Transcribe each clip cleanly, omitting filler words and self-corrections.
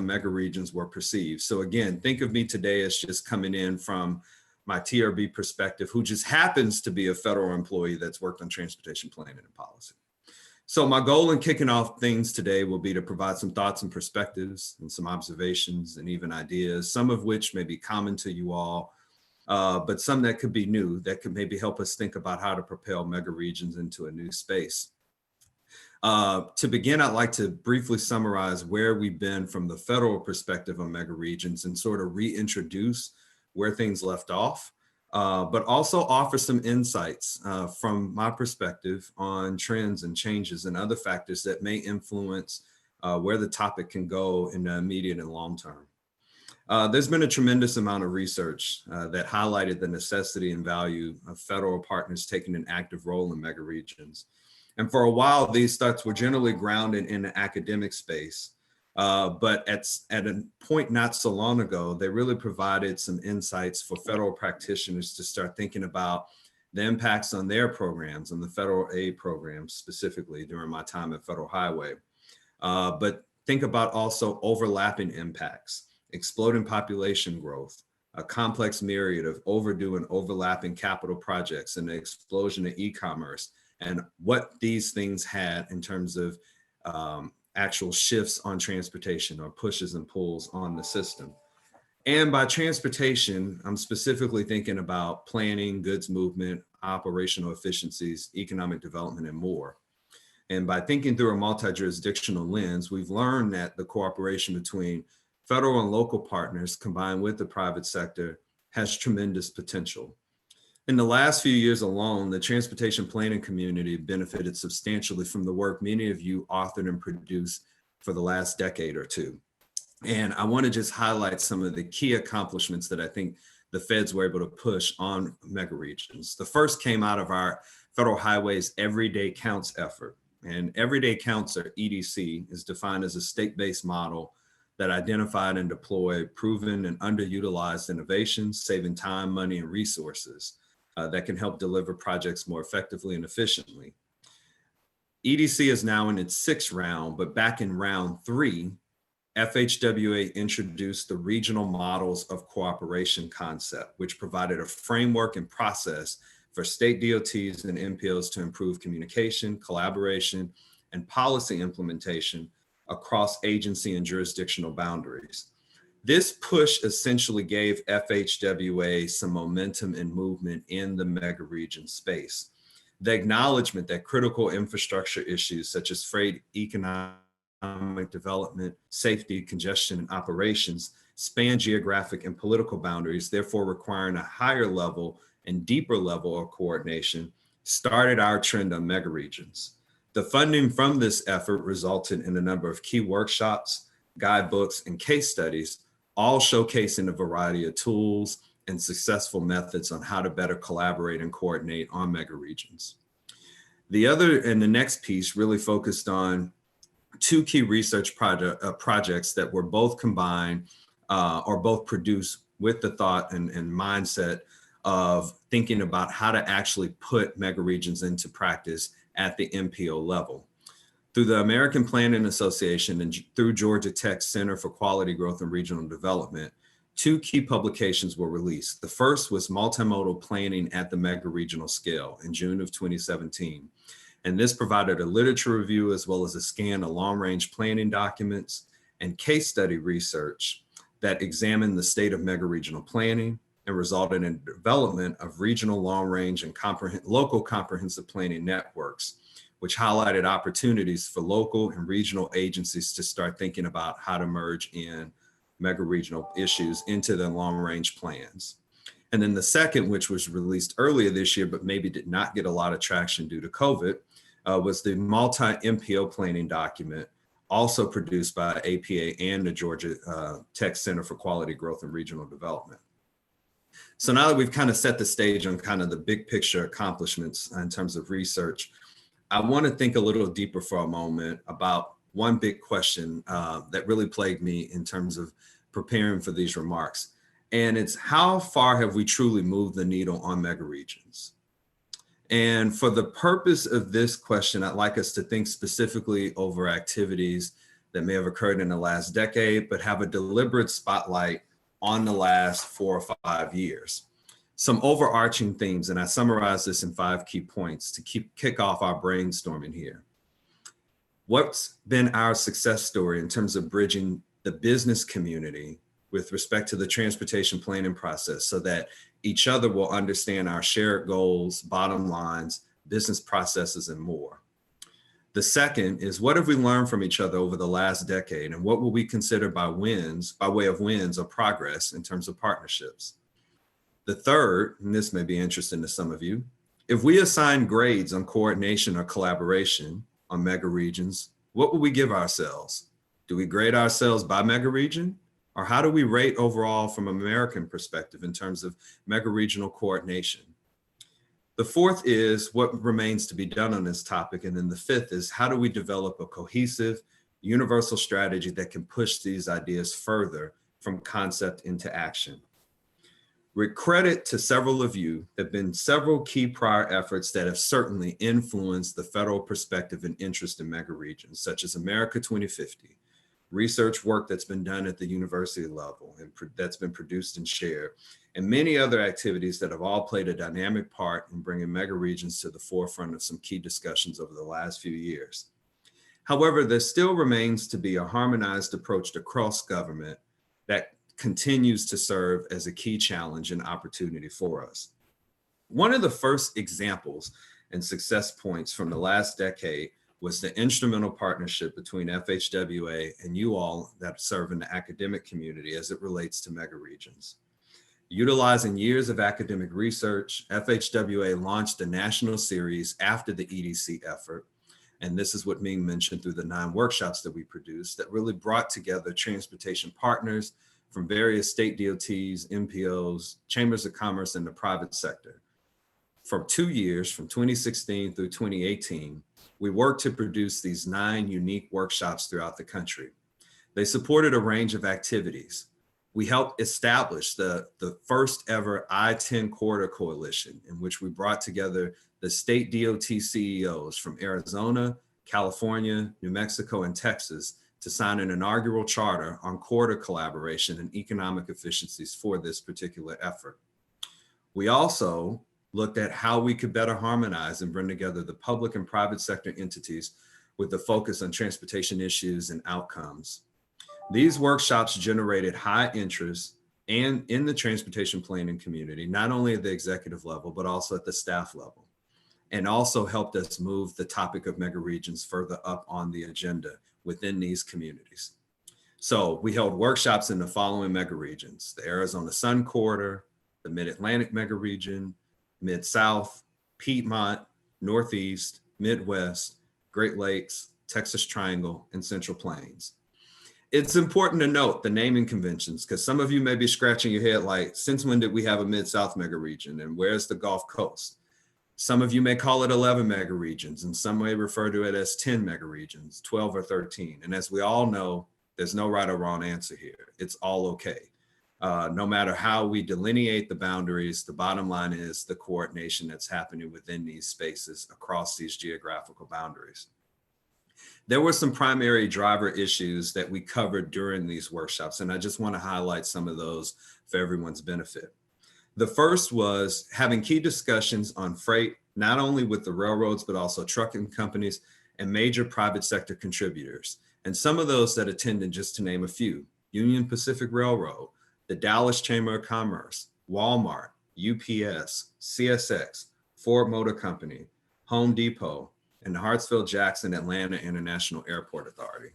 megaregions were perceived. So again, think of me today as just coming in from my TRB perspective, who just happens to be a federal employee that's worked on transportation planning and policy. So my goal in kicking off things today will be to provide some thoughts and perspectives and some observations and even ideas, some of which may be common to you all, but some that could be new, that could maybe help us think about how to propel megaregions into a new space. To begin, I'd like to briefly summarize where we've been from the federal perspective on megaregions and sort of reintroduce where things left off, but also offer some insights from my perspective on trends and changes and other factors that may influence where the topic can go in the immediate and long term. There's been a tremendous amount of research that highlighted the necessity and value of federal partners taking an active role in megaregions. And for a while, these thoughts were generally grounded in the academic space. But at a point not so long ago, they really provided some insights for federal practitioners to start thinking about the impacts on their programs, on the federal aid programs specifically during my time at Federal Highway. But think about also overlapping impacts, exploding population growth, a complex myriad of overdue and overlapping capital projects, and the explosion of e-commerce, and what these things had in terms of actual shifts on transportation or pushes and pulls on the system. And by transportation, I'm specifically thinking about planning, goods movement, operational efficiencies, economic development, and more. And by thinking through a multi-jurisdictional lens, we've learned that the cooperation between federal and local partners combined with the private sector has tremendous potential. In the last few years alone, the transportation planning community benefited substantially from the work many of you authored and produced for the last decade or two. And I want to just highlight some of the key accomplishments that I think the feds were able to push on megaregions. The first came out of our Federal Highways Everyday Counts effort. And Everyday Counts, or EDC, is defined as a state-based model that identified and deployed proven and underutilized innovations, saving time, money, and resources that can help deliver projects more effectively and efficiently. EDC is now in its 6th round, but back in round 3, FHWA introduced the regional models of cooperation concept, which provided a framework and process for state DOTs and MPOs to improve communication, collaboration, and policy implementation across agency and jurisdictional boundaries. This push essentially gave FHWA some momentum and movement in the megaregion space. The acknowledgement that critical infrastructure issues such as freight, economic development, safety, congestion, and operations span geographic and political boundaries, therefore requiring a higher level and deeper level of coordination, started our trend on megaregions. The funding from this effort resulted in a number of key workshops, guidebooks, and case studies, all showcasing a variety of tools and successful methods on how to better collaborate and coordinate on megaregions. The next piece really focused on 2 key research projects that were both combined or both produced with the thought and mindset of thinking about how to actually put megaregions into practice at the MPO level. Through the American Planning Association and through Georgia Tech's Center for Quality Growth and Regional Development, 2 key publications were released. The first was Multimodal Planning at the Megaregional Scale in June of 2017. And this provided a literature review as well as a scan of long-range planning documents and case study research that examined the state of megaregional planning and resulted in development of regional long-range and local comprehensive planning networks, which highlighted opportunities for local and regional agencies to start thinking about how to merge in megaregional issues into their long-range plans. And then the second, which was released earlier this year, but maybe did not get a lot of traction due to COVID, was the multi-MPO planning document, also produced by APA and the Georgia Tech Center for Quality Growth and Regional Development. So now that we've kind of set the stage on kind of the big picture accomplishments in terms of research, I want to think a little deeper for a moment about one big question that really plagued me in terms of preparing for these remarks. And it's how far have we truly moved the needle on megaregions? And for the purpose of this question, I'd like us to think specifically over activities that may have occurred in the last decade, but have a deliberate spotlight on the last 4 or 5 years. Some overarching themes, and I summarize this in 5 key points to kick off our brainstorming here. What's been our success story in terms of bridging the business community with respect to the transportation planning process so that each other will understand our shared goals, bottom lines, business processes, and more? The second is, what have we learned from each other over the last decade, and what will we consider by way of wins or progress in terms of partnerships? The third, and this may be interesting to some of you, if we assign grades on coordination or collaboration on megaregions, what will we give ourselves? Do we grade ourselves by megaregion? Or how do we rate overall from an American perspective in terms of megaregional coordination? The fourth is what remains to be done on this topic. And then the fifth is, how do we develop a cohesive, universal strategy that can push these ideas further from concept into action? With credit to several of you, there have been several key prior efforts that have certainly influenced the federal perspective and interest in megaregions, such as America 2050, research work that's been done at the university level and that's been produced and shared, and many other activities that have all played a dynamic part in bringing megaregions to the forefront of some key discussions over the last few years. However, there still remains to be a harmonized approach across government that continues to serve as a key challenge and opportunity for us. One of the first examples and success points from the last decade was the instrumental partnership between FHWA and you all that serve in the academic community as it relates to megaregions. Utilizing years of academic research, FHWA launched a national series after the EDC effort. And this is what Ming mentioned through the 9 workshops that we produced that really brought together transportation partners from various state DOTs, MPOs, chambers of commerce, and the private sector. For 2 years, from 2016 through 2018, we worked to produce these 9 unique workshops throughout the country. They supported a range of activities. We helped establish the first ever I-10 Corridor Coalition, in which we brought together the state DOT CEOs from Arizona, California, New Mexico, and Texas to sign an inaugural charter on corridor collaboration and economic efficiencies for this particular effort. We also looked at how we could better harmonize and bring together the public and private sector entities with a focus on transportation issues and outcomes. These workshops generated high interest and in the transportation planning community, not only at the executive level, but also at the staff level, and also helped us move the topic of megaregions further up on the agenda within these communities. So we held workshops in the following megaregions: the Arizona Sun Corridor, the Mid-Atlantic megaregion, Mid-South, Piedmont, Northeast, Midwest, Great Lakes, Texas Triangle, and Central Plains. It's important to note the naming conventions, because some of you may be scratching your head like, since when did we have a Mid-South megaregion, and where's the Gulf Coast? Some of you may call it 11 megaregions, and some may refer to it as 10 megaregions, 12 or 13. And as we all know, there's no right or wrong answer here. It's all okay. No matter how we delineate the boundaries, the bottom line is the coordination that's happening within these spaces across these geographical boundaries. There were some primary driver issues that we covered during these workshops, and I just want to highlight some of those for everyone's benefit. The first was having key discussions on freight, not only with the railroads, but also trucking companies and major private sector contributors. And some of those that attended, just to name a few: Union Pacific Railroad, the Dallas Chamber of Commerce, Walmart, UPS, CSX, Ford Motor Company, Home Depot, and the Hartsfield-Jackson Atlanta International Airport Authority.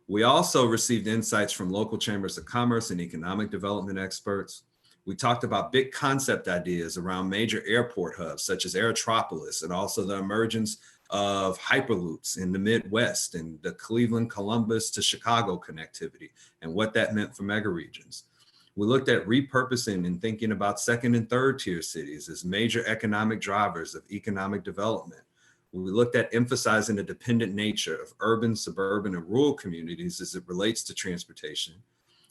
We also received insights from local chambers of commerce and economic development experts. We talked about big concept ideas around major airport hubs such as Aerotropolis, and also the emergence of hyperloops in the Midwest and the Cleveland, Columbus to Chicago connectivity and what that meant for megaregions. We looked at repurposing and thinking about second and third tier cities as major economic drivers of economic development. We looked at emphasizing the dependent nature of urban, suburban, and rural communities as it relates to transportation,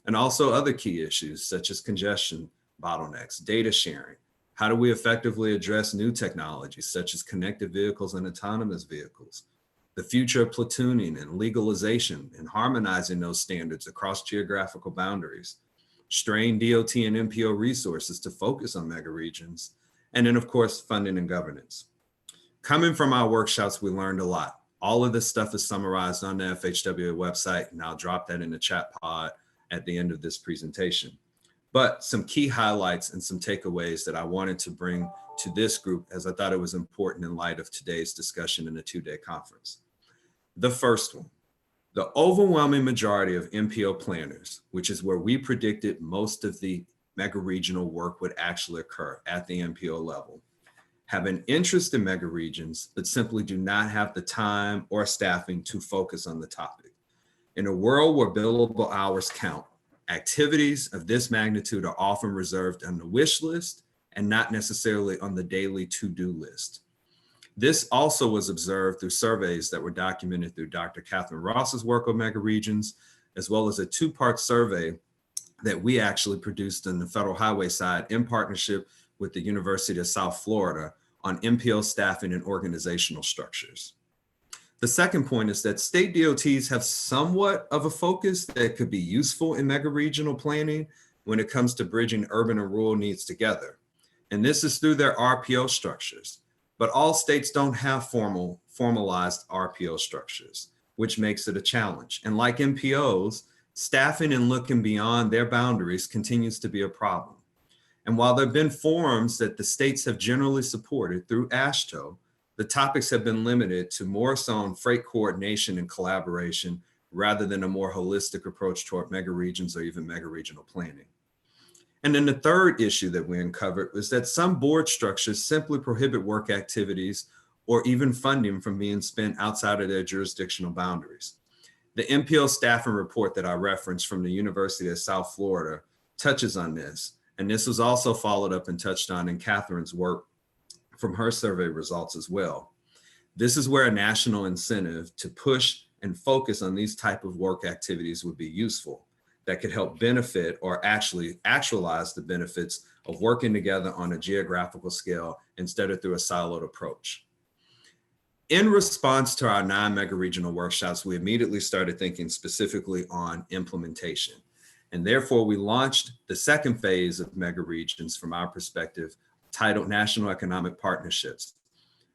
and also other key issues such as congestion bottlenecks, data sharing. How do we effectively address new technologies such as connected vehicles and autonomous vehicles? the future of platooning and legalization and harmonizing those standards across geographical boundaries, strain DOT and MPO resources to focus on megaregions, and then of course, funding and governance. Coming from our workshops, we learned a lot. All of this stuff is summarized on the FHWA website, and I'll drop that in the chat pod at the end of this presentation. But some key highlights and some takeaways that I wanted to bring to this group, as I thought it was important in light of today's discussion in a two-day conference. The first one, the overwhelming majority of MPO planners, which is where we predicted most of the mega-regional work would actually occur at the MPO level, have an interest in megaregions, but simply do not have the time or staffing to focus on the topic. In a world where billable hours count, activities of this magnitude are often reserved on the wish list and not necessarily on the daily to-do list. This also was observed through surveys that were documented through Dr. Catherine Ross's work on megaregions, as well as a two-part survey that we actually produced on the federal highway side in partnership with the University of South Florida on MPO staffing and organizational structures. The second point is that state DOTs have somewhat of a focus that could be useful in mega-regional planning when it comes to bridging urban and rural needs together. And this is through their RPO structures. But all states don't have formalized RPO structures, which makes it a challenge. And like MPOs, staffing and looking beyond their boundaries continues to be a problem. And while there have been forums that the states have generally supported through AASHTO, the topics have been limited to more so on freight coordination and collaboration rather than a more holistic approach toward megaregions or even megaregional planning. And then the third issue that we uncovered was that some board structures simply prohibit work activities or even funding from being spent outside of their jurisdictional boundaries. The MPO staffing report that I referenced from the University of South Florida touches on this. And this was also followed up and touched on in Catherine's work from her survey results as well. This is where a national incentive to push and focus on these type of work activities would be useful, that could help benefit or actually actualize the benefits of working together on a geographical scale instead of through a siloed approach. In response to our 9 mega-regional workshops, we immediately started thinking specifically on implementation. And therefore, we launched the second phase of mega-regions from our perspective, titled National Economic Partnerships.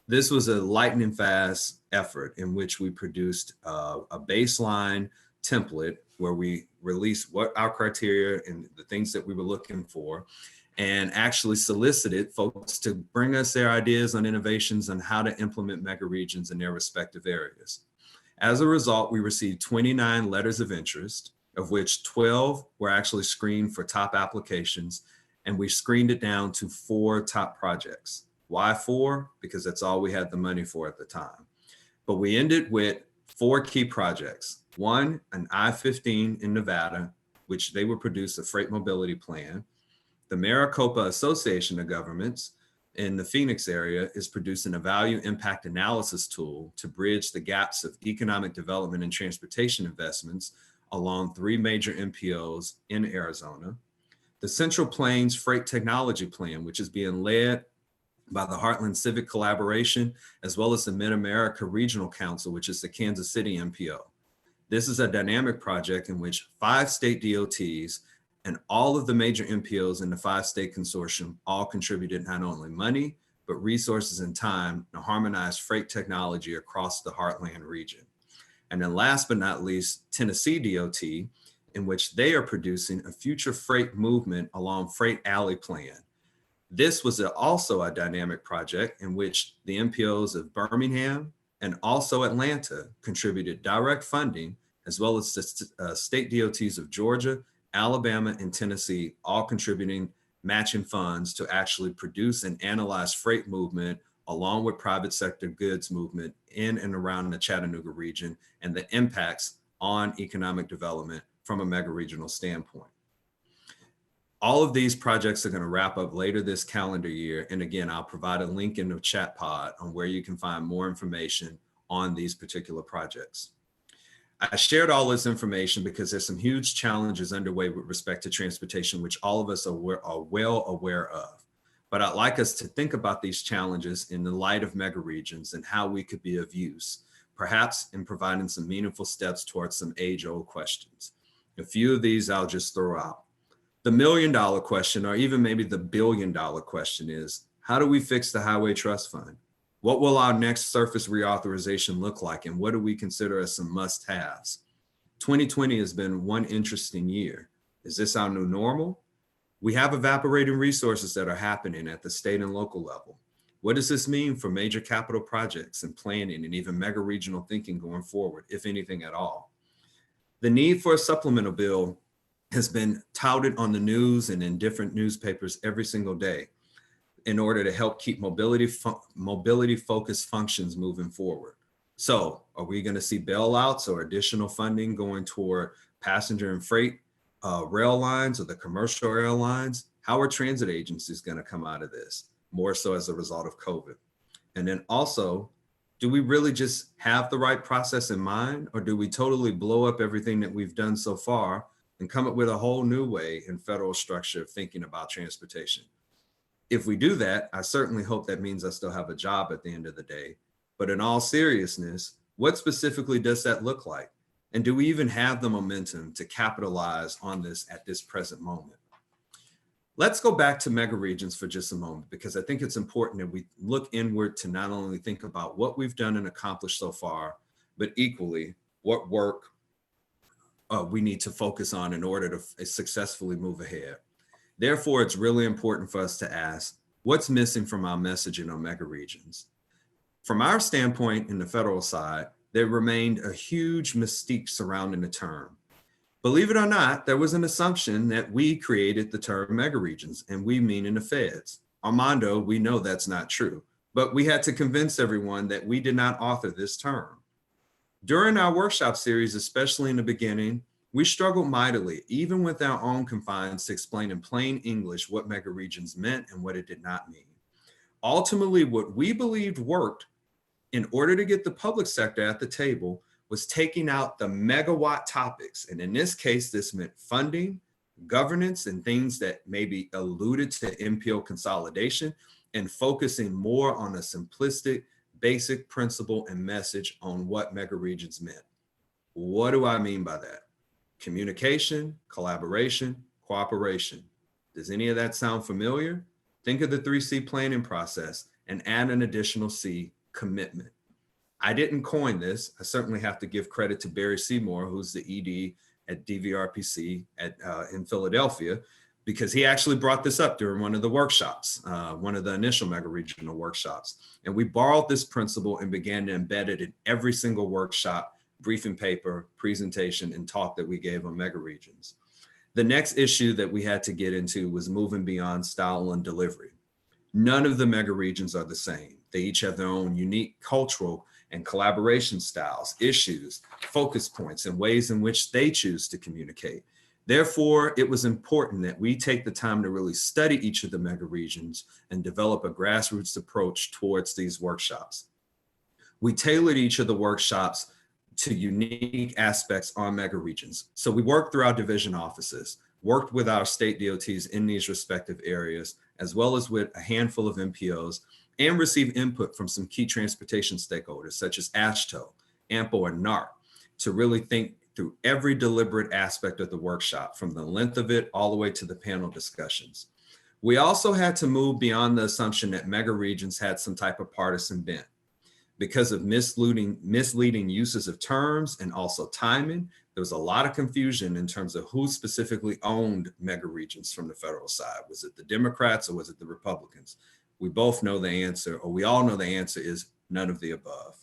This was a lightning fast effort in which we produced a baseline template where we released what our criteria and the things that we were looking for, and actually solicited folks to bring us their ideas on innovations on how to implement megaregions in their respective areas. As a result, we received 29 letters of interest, of which 12 were actually screened for top applications, and we screened it down to 4 top projects. Why 4? Because that's all we had the money for at the time. But we ended with 4 key projects. One, an I-15 in Nevada, which they would produce a freight mobility plan. The Maricopa Association of Governments in the Phoenix area is producing a value impact analysis tool to bridge the gaps of economic development and transportation investments along 3 major MPOs in Arizona. The Central Plains Freight Technology Plan, which is being led by the Heartland Civic Collaboration, as well as the Mid-America Regional Council, which is the Kansas City MPO. This is a dynamic project in which 5 state DOTs and all of the major MPOs in the 5-state consortium all contributed not only money, but resources and time to harmonize freight technology across the Heartland region. And then last but not least, Tennessee DOT, in which they are producing a future freight movement along Freight Alley Plan. This was also a dynamic project in which the MPOs of Birmingham and also Atlanta contributed direct funding, as well as the state DOTs of Georgia, Alabama, and Tennessee, all contributing matching funds to actually produce and analyze freight movement along with private sector goods movement in and around the Chattanooga region and the impacts on economic development from a mega-regional standpoint. All of these projects are going to wrap up later this calendar year. And again, I'll provide a link in the chat pod on where you can find more information on these particular projects. I shared all this information because there's some huge challenges underway with respect to transportation, which all of us are well aware of. But I'd like us to think about these challenges in the light of mega-regions and how we could be of use, perhaps in providing some meaningful steps towards some age-old questions. A few of these I'll just throw out. The million-dollar question, or even maybe the billion-dollar question, is how do we fix the Highway Trust Fund? What will our next surface reauthorization look like, and what do we consider as some must-haves? 2020 has been one interesting year. Is this our new normal? We have evaporating resources that are happening at the state and local level. What does this mean for major capital projects and planning and even mega regional thinking going forward, if anything at all? The need for a supplemental bill has been touted on the news and in different newspapers every single day in order to help keep mobility-focused functions moving forward. So are we going to see bailouts or additional funding going toward passenger and freight rail lines or the commercial airlines? How are transit agencies going to come out of this, more so as a result of COVID? And then also, do we really just have the right process in mind, or do we totally blow up everything that we've done so far and come up with a whole new way in federal structure of thinking about transportation? If we do that, I certainly hope that means I still have a job at the end of the day. But in all seriousness, what specifically does that look like? And do we even have the momentum to capitalize on this at this present moment? Let's go back to megaregions for just a moment, because I think it's important that we look inward to not only think about what we've done and accomplished so far, but equally what work we need to focus on in order to successfully move ahead. Therefore, it's really important for us to ask, what's missing from our messaging on megaregions? From our standpoint in the federal side, there remained a huge mystique surrounding the term. Believe it or not, there was an assumption that we created the term megaregions, and we mean in the feds. Armando, we know that's not true, but we had to convince everyone that we did not author this term. During our workshop series, especially in the beginning, we struggled mightily, even with our own confines, to explain in plain English what megaregions meant and what it did not mean. Ultimately, what we believed worked in order to get the public sector at the table was taking out the megawatt topics. And in this case, this meant funding, governance, and things that maybe alluded to MPO consolidation, and focusing more on a simplistic, basic principle and message on what megaregions meant. What do I mean by that? Communication, collaboration, cooperation. Does any of that sound familiar? Think of the 3C planning process and add an additional C, commitment. I didn't coin this. I certainly have to give credit to Barry Seymour, who's the ED at DVRPC in Philadelphia, because he actually brought this up during one of the workshops, one of the initial mega-regional workshops. And we borrowed this principle and began to embed it in every single workshop, briefing paper, presentation, and talk that we gave on megaregions. The next issue that we had to get into was moving beyond style and delivery. None of the megaregions are the same. They each have their own unique cultural and collaboration styles, issues, focus points, and ways in which they choose to communicate. Therefore, it was important that we take the time to really study each of the megaregions and develop a grassroots approach towards these workshops. We tailored each of the workshops to unique aspects on megaregions. So we worked through our division offices, worked with our state DOTs in these respective areas, as well as with a handful of MPOs, and received input from some key transportation stakeholders such as AASHTO, AMPO, and NARC to really think through every deliberate aspect of the workshop, from the length of it all the way to the panel discussions. We also had to move beyond the assumption that megaregions had some type of partisan bent. Because of misleading uses of terms and also timing, there was a lot of confusion in terms of who specifically owned megaregions from the federal side. Was it the Democrats or was it the Republicans? We both know the answer, or we all know the answer is none of the above.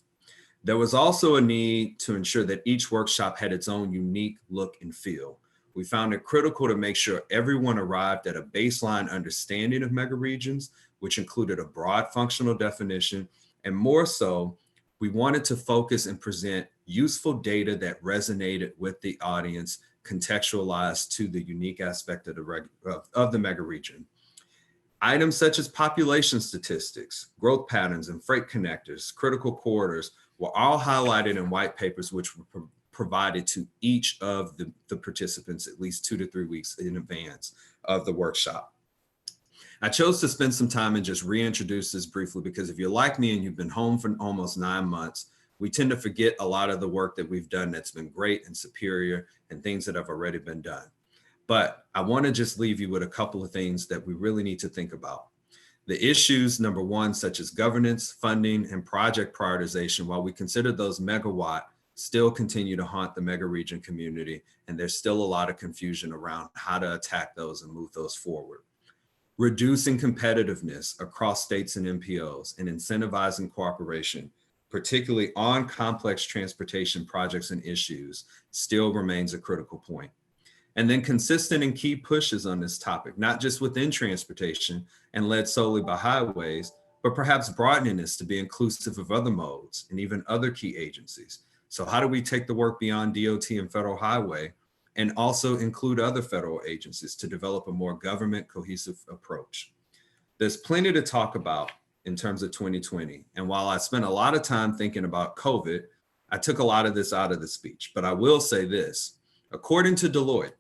There was also a need to ensure that each workshop had its own unique look and feel. We found it critical to make sure everyone arrived at a baseline understanding of megaregions, which included a broad functional definition. And more so, we wanted to focus and present useful data that resonated with the audience, contextualized to the unique aspect of the megaregion. Items such as population statistics, growth patterns, and freight connectors, critical corridors, were all highlighted in white papers, which were provided to each of the participants at least 2 to 3 weeks in advance of the workshop. I chose to spend some time and just reintroduce this briefly, because if you're like me and you've been home for almost 9 months, We tend to forget a lot of the work that we've done that's been great and superior and things that have already been done. But I want to just leave you with a couple of things that we really need to think about. The issues, number one, such as governance, funding, and project prioritization, while we consider those megawatt, still continue to haunt the mega region community, and there's still a lot of confusion around how to attack those and move those forward. Reducing competitiveness across states and MPOs and incentivizing cooperation, particularly on complex transportation projects and issues, still remains a critical point. And then consistent and key pushes on this topic, not just within transportation and led solely by highways, but perhaps broadening this to be inclusive of other modes and even other key agencies. So how do we take the work beyond DOT and federal highway and also include other federal agencies to develop a more government cohesive approach? There's plenty to talk about in terms of 2020. And while I spent a lot of time thinking about COVID, I took a lot of this out of the speech, but I will say this, according to Deloitte,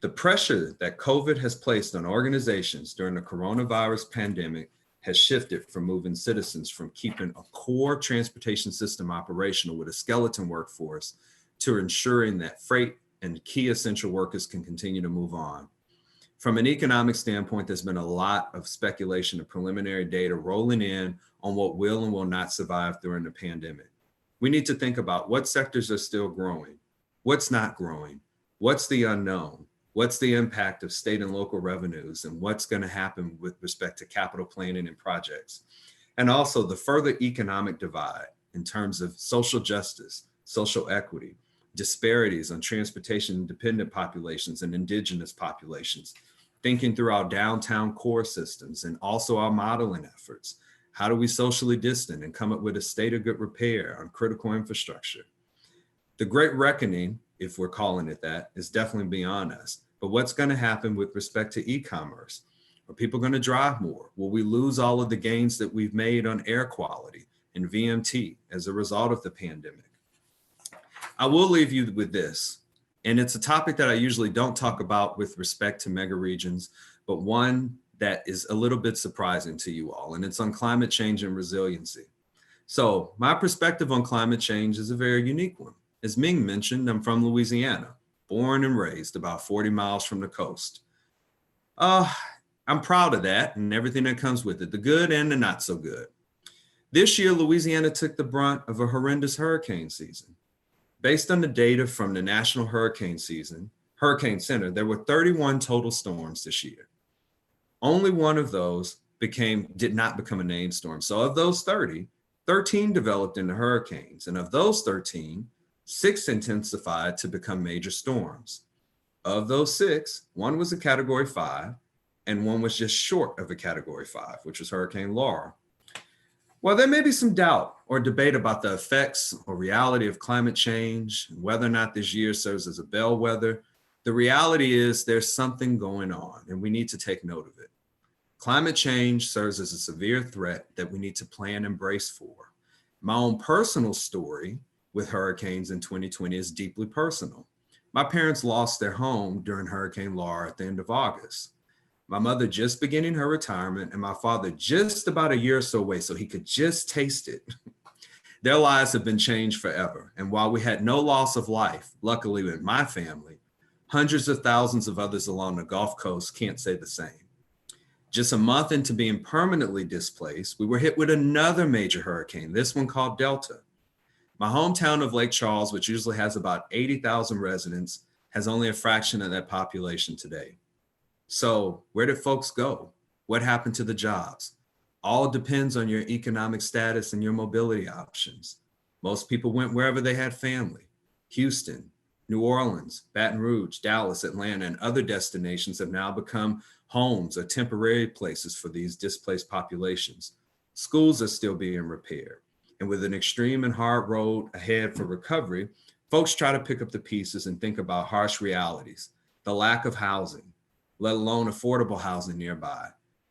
the pressure that COVID has placed on organizations during the coronavirus pandemic has shifted from moving citizens from keeping a core transportation system operational with a skeleton workforce to ensuring that freight and key essential workers can continue to move on. From an economic standpoint, there's been a lot of speculation and preliminary data rolling in on what will and will not survive during the pandemic. We need to think about what sectors are still growing, what's not growing, what's the unknown, what's the impact of state and local revenues, and what's going to happen with respect to capital planning and projects. And also the further economic divide in terms of social justice, social equity, disparities on transportation dependent populations and indigenous populations, thinking through our downtown core systems and also our modeling efforts. How do we socially distant and come up with a state of good repair on critical infrastructure? The Great Reckoning, if we're calling it that, is definitely beyond us. But what's going to happen with respect to e-commerce? Are people going to drive more? Will we lose all of the gains that we've made on air quality and VMT as a result of the pandemic? I will leave you with this, and it's a topic that I usually don't talk about with respect to mega regions, but one that is a little bit surprising to you all, and it's on climate change and resiliency. So my perspective on climate change is a very unique one. As Ming mentioned, I'm from Louisiana, born and raised about 40 miles from the coast. I'm proud of that and everything that comes with it, the good and the not so good. This year, Louisiana took the brunt of a horrendous hurricane season. Based on the data from the National Hurricane Center, there were 31 total storms this year. Only one of those did not become a named storm. So of those 30, 13 developed into hurricanes. And of those 13, 6 intensified to become major storms. Of those 6, 1 was a Category 5, and 1 was just short of a Category 5, which was Hurricane Laura. While there may be some doubt or debate about the effects or reality of climate change, and whether or not this year serves as a bellwether, the reality is there's something going on, and we need to take note of it. Climate change serves as a severe threat that we need to plan and brace for. My own personal story with hurricanes in 2020 is deeply personal. My parents lost their home during Hurricane Laura at the end of August. My mother just beginning her retirement and my father just about a year or so away, so he could just taste it. Their lives have been changed forever. And while we had no loss of life, luckily with my family, hundreds of thousands of others along the Gulf Coast can't say the same. Just a month into being permanently displaced, we were hit with another major hurricane, this one called Delta. My hometown of Lake Charles, which usually has about 80,000 residents, has only a fraction of that population today. So where did folks go? What happened to the jobs? All depends on your economic status and your mobility options. Most people went wherever they had family. Houston, New Orleans, Baton Rouge, Dallas, Atlanta, and other destinations have now become homes or temporary places for these displaced populations. Schools are still being repaired. And with an extreme and hard road ahead for recovery, folks try to pick up the pieces and think about harsh realities, the lack of housing, let alone affordable housing nearby,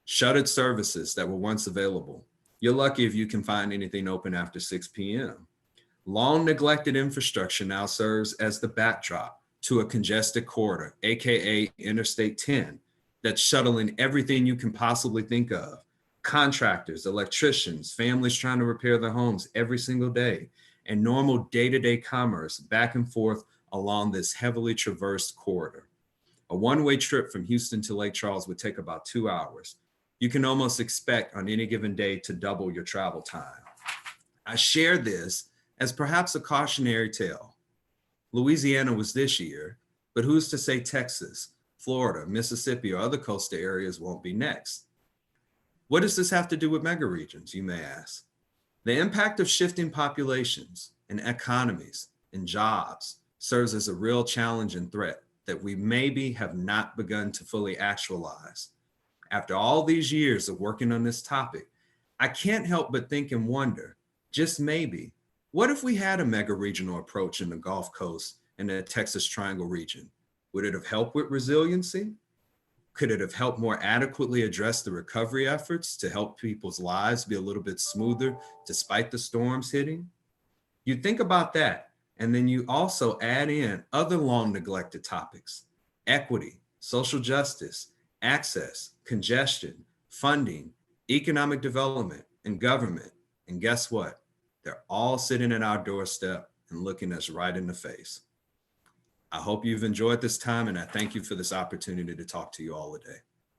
shuttered services that were once available. You're lucky if you can find anything open after 6 p.m. Long neglected infrastructure now serves as the backdrop to a congested corridor, AKA Interstate 10, that's shuttling everything you can possibly think of. Contractors, electricians, families trying to repair their homes every single day. and normal day-to-day commerce back and forth along this heavily traversed corridor. A one-way trip from Houston to Lake Charles would take about 2 hours. You can almost expect on any given day to double your travel time. I share this as perhaps a cautionary tale. Louisiana was this year, but who's to say Texas, Florida, Mississippi, or other coastal areas won't be next? What does this have to do with megaregions, you may ask? The impact of shifting populations and economies and jobs serves as a real challenge and threat that we maybe have not begun to fully actualize. After all these years of working on this topic, I can't help but think and wonder, just maybe, what if we had a mega-regional approach in the Gulf Coast and the Texas Triangle region? Would it have helped with resiliency? Could it have helped more adequately address the recovery efforts to help people's lives be a little bit smoother despite the storms hitting? You think about that, and then you also add in other long neglected topics: equity, social justice, access, congestion, funding, economic development, and government. And guess what? They're all sitting at our doorstep and looking us right in the face. I hope you've enjoyed this time, and I thank you for this opportunity to talk to you all today.